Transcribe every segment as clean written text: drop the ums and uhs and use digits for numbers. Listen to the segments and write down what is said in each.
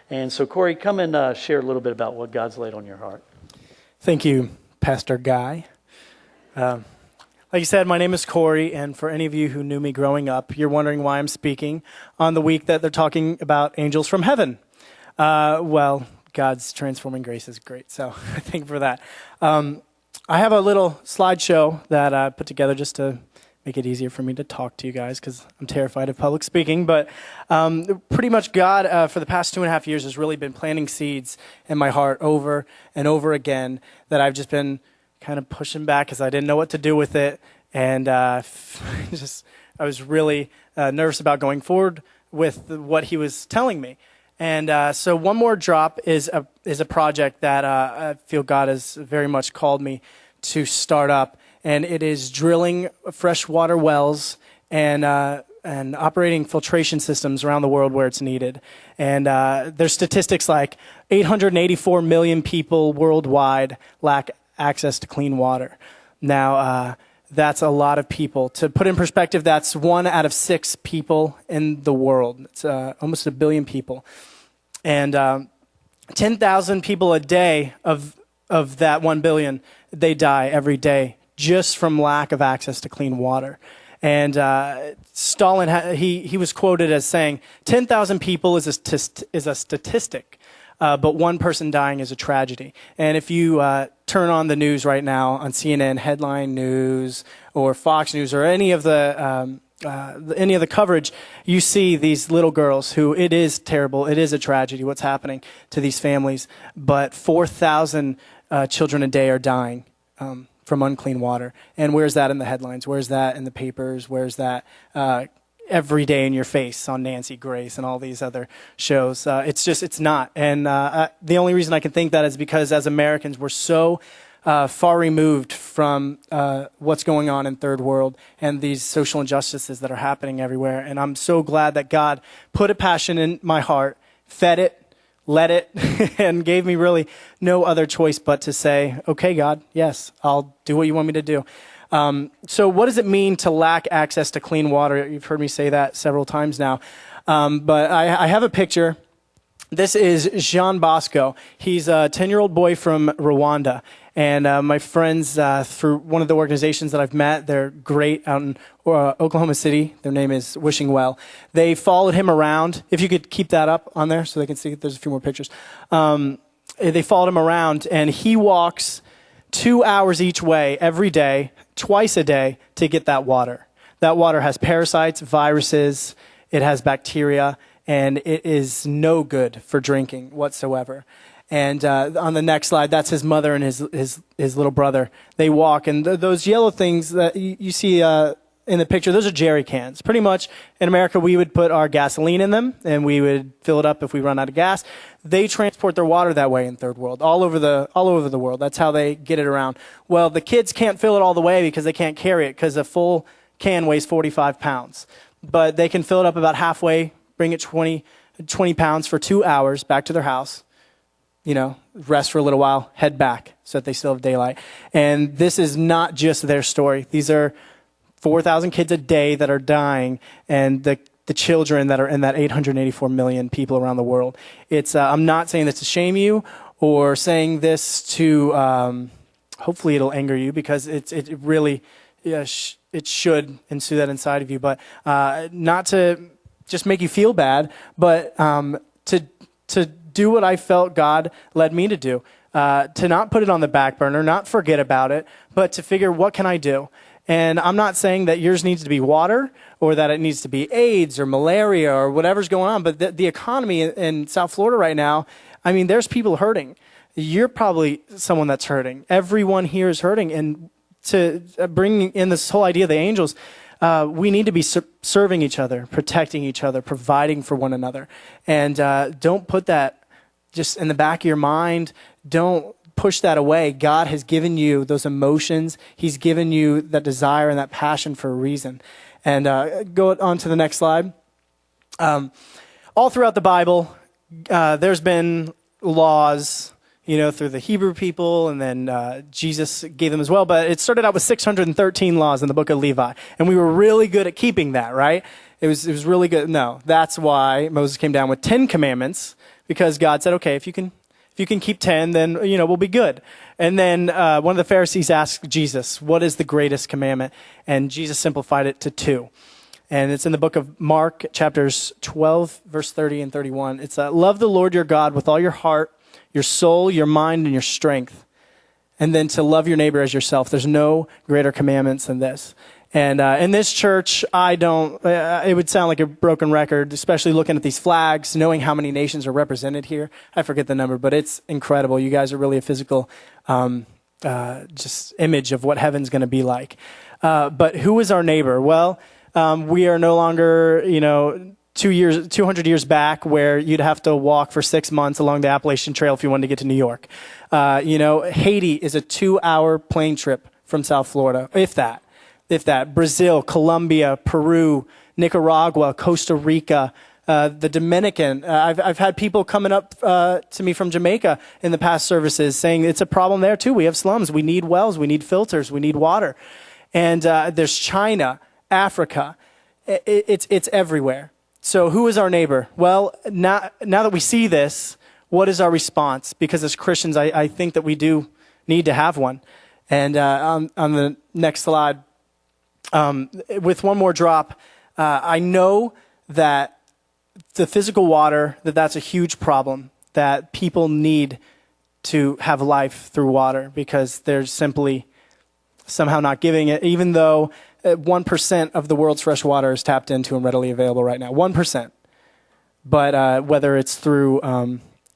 And so, Corey, come and share a little bit about what God's laid on your heart. Thank you, Pastor Guy. Like you said, my name is Corey, and for any of you who knew me growing up, you're wondering why I'm speaking on the week that they're talking about angels from heaven. Well, God's transforming grace is great, so thank you for that. I have a little slideshow that I put together just to make it easier for me to talk to you guys because I'm terrified of public speaking. But pretty much God, for the past 2.5 years, has really been planting seeds in my heart over and over again that I've just been kind of pushing back because I didn't know what to do with it. And I was really nervous about going forward with what he was telling me. And so One More Drop is a project that I feel God has very much called me to start up. And it is drilling freshwater wells and operating filtration systems around the world where it's needed. And there's statistics like 884 million people worldwide lack access to clean water. Now, that's a lot of people. To put in perspective, that's 1 out of 6 people in the world. It's almost 1 billion people. And 10,000 people a day of that 1 billion, they die every day just from lack of access to clean water. And Stalin, he was quoted as saying, 10,000 people is a statistic, but one person dying is a tragedy. And if you turn on the news right now on CNN, Headline News, or Fox News, or any of the coverage, you see these little girls who, it is terrible, it is a tragedy what's happening to these families, but 4,000 children a day are dying from unclean water. And where's that in the headlines? Where's that in the papers? Where's that every day in your face on Nancy Grace and all these other shows? It's not. And the only reason I can think that is because as Americans, we're so far removed from what's going on in third world and these social injustices that are happening everywhere. And I'm so glad that God put a passion in my heart, fed it, let it, and gave me really no other choice but to say, okay, God, yes, I'll do what you want me to do. So what does it mean to lack access to clean water? You've heard me say that several times now. But I have a picture. This is Jean Bosco. He's a 10-year-old boy from Rwanda. And my friends through one of the organizations that I've met, they're great out in Oklahoma City. Their name is Wishing Well. They followed him around. If you could keep that up on there so they can see, there's a few more pictures. They followed him around, and he walks 2 hours each way every day, twice a day, to get that water. That water has parasites, viruses, it has bacteria, and it is no good for drinking whatsoever. And on the next slide, that's his mother and his little brother. They walk, and those yellow things that you see in the picture, those are jerry cans. Pretty much in America, we would put our gasoline in them, and we would fill it up if we run out of gas. They transport their water that way in third world, all over the world. That's how they get it around. Well, the kids can't fill it all the way because they can't carry it because a full can weighs 45 pounds. But they can fill it up about halfway, bring it 20 pounds for 2 hours back to their house, rest for a little while, head back so that they still have daylight. And this is not just their story. These are 4,000 kids a day that are dying, and the children that are in that 884 million people around the world. I'm not saying this to shame you or saying this to, hopefully it'll anger you, because it really, it should ensue that inside of you, but not to just make you feel bad, but to do what I felt God led me to do, to not put it on the back burner, not forget about it, but to figure, what can I do? And I'm not saying that yours needs to be water or that it needs to be AIDS or malaria or whatever's going on, but the economy in South Florida right now, I mean, there's people hurting. You're probably someone that's hurting. Everyone here is hurting. And to bring in this whole idea of the angels, we need to be serving each other, protecting each other, providing for one another. And don't put that just in the back of your mind. Don't push that away. God has given you those emotions. He's given you that desire and that passion for a reason. And go on to the next slide. All throughout the Bible, there's been laws, through the Hebrew people, and then Jesus gave them as well. But it started out with 613 laws in the book of Levi. And we were really good at keeping that, right? It was really good. No, that's why Moses came down with 10 commandments, because God said, okay, if you can keep 10, then, we'll be good. And then one of the Pharisees asked Jesus, what is the greatest commandment? And Jesus simplified it to 2. And it's in the book of Mark, chapters 12, verse 30 and 31. It's love the Lord your God with all your heart, your soul, your mind, and your strength. And then to love your neighbor as yourself. There's no greater commandments than this. And in this church, it would sound like a broken record, especially looking at these flags, knowing how many nations are represented here. I forget the number, but it's incredible. You guys are really a physical just image of what heaven's going to be like. But who is our neighbor? Well, we are no longer, 200 years back where you'd have to walk for 6 months along the Appalachian Trail if you wanted to get to New York. Haiti is a 2-hour plane trip from South Florida, if that. Brazil, Colombia, Peru, Nicaragua, Costa Rica, the Dominican. I've had people coming up to me from Jamaica in the past services saying it's a problem there too. We have slums. We need wells. We need filters. We need water. And there's China, Africa. It's everywhere. So who is our neighbor? Well, now that we see this, what is our response? Because as Christians, I think that we do need to have one. And on the next slide, with one more drop, I know that the physical water, that's a huge problem, that people need to have life through water because they're simply somehow not giving it, even though 1% of the world's fresh water is tapped into and readily available right now. 1%. But whether it's through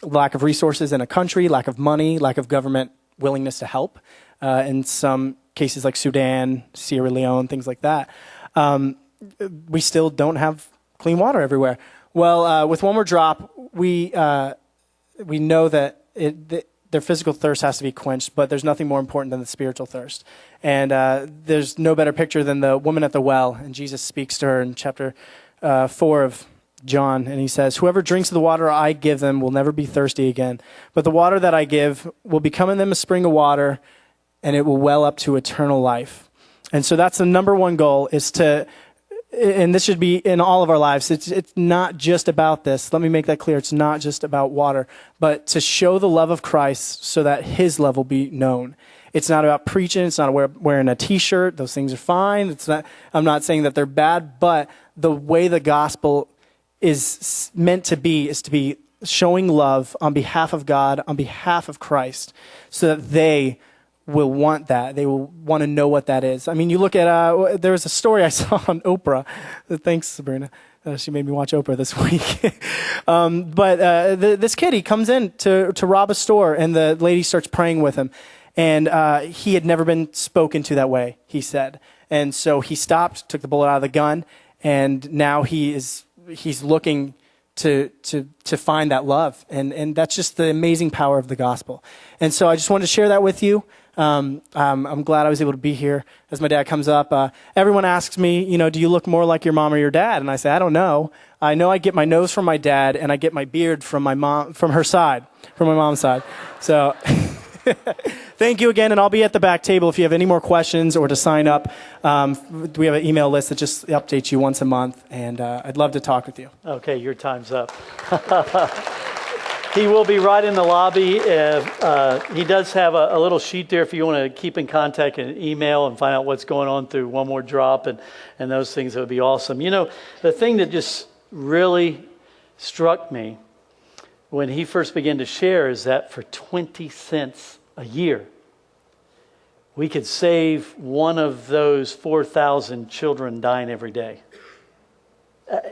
lack of resources in a country, lack of money, lack of government willingness to help, in some cases like Sudan, Sierra Leone, things like that, we still don't have clean water everywhere. Well, with one more drop, we know that their physical thirst has to be quenched, but there's nothing more important than the spiritual thirst. And there's no better picture than the woman at the well. And Jesus speaks to her in chapter 4 of John, and he says, whoever drinks of the water I give them will never be thirsty again. But the water that I give will become in them a spring of water, and it will well up to eternal life. And so that's the number one goal, is to, and this should be in all of our lives, it's not just about this. Let me make that clear. It's not just about water, but to show the love of Christ so that his love will be known. It's not about preaching. It's not wearing a T-shirt. Those things are fine. I'm not saying that they're bad, but the way the gospel is meant to be is to be showing love on behalf of God, on behalf of Christ, so that they will want that. They will want to know what that is. I mean, you look at, there was a story I saw on Oprah. Thanks, Sabrina. She made me watch Oprah this week. But this kid, he comes in to rob a store, and the lady starts praying with him. And he had never been spoken to that way, he said. And so he stopped, took the bullet out of the gun, and now he's looking to find that love. And that's just the amazing power of the gospel. And so I just wanted to share that with you. I'm glad I was able to be here. As my dad comes up, everyone asks me, do you look more like your mom or your dad? And I say, I don't know. I know I get my nose from my dad, and I get my beard from my mom, from her side, from my mom's side. So thank you again, and I'll be at the back table if you have any more questions or to sign up. We have an email list that just updates you once a month, and I'd love to talk with you. Okay, your time's up. He will be right in the lobby. He does have a little sheet there if you want to keep in contact and email and find out what's going on through One More Drop and those things. That would be awesome. The thing that just really struck me when he first began to share is that for 20 cents a year, we could save one of those 4,000 children dying every day.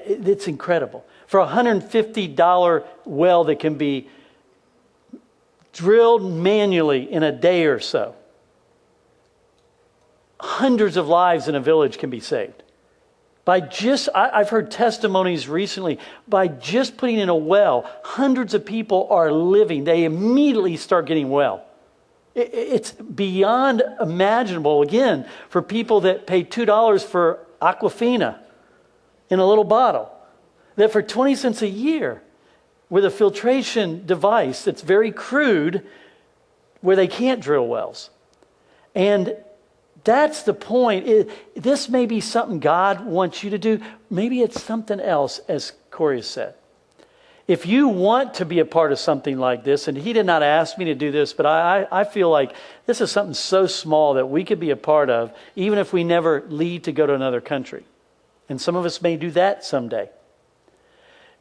It's incredible. For a $150 well that can be drilled manually in a day or so, hundreds of lives in a village can be saved. I've heard testimonies recently, by just putting in a well, hundreds of people are living. They immediately start getting well. It's beyond imaginable, again, for people that pay $2 for Aquafina in a little bottle. That for 20 cents a year, with a filtration device that's very crude, where they can't drill wells. And that's the point. This may be something God wants you to do. Maybe it's something else, as Corey has said. If you want to be a part of something like this, and he did not ask me to do this, but I feel like this is something so small that we could be a part of, even if we never leave to go to another country. And some of us may do that someday.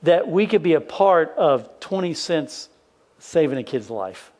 That we could be a part of 20 cents saving a kid's life.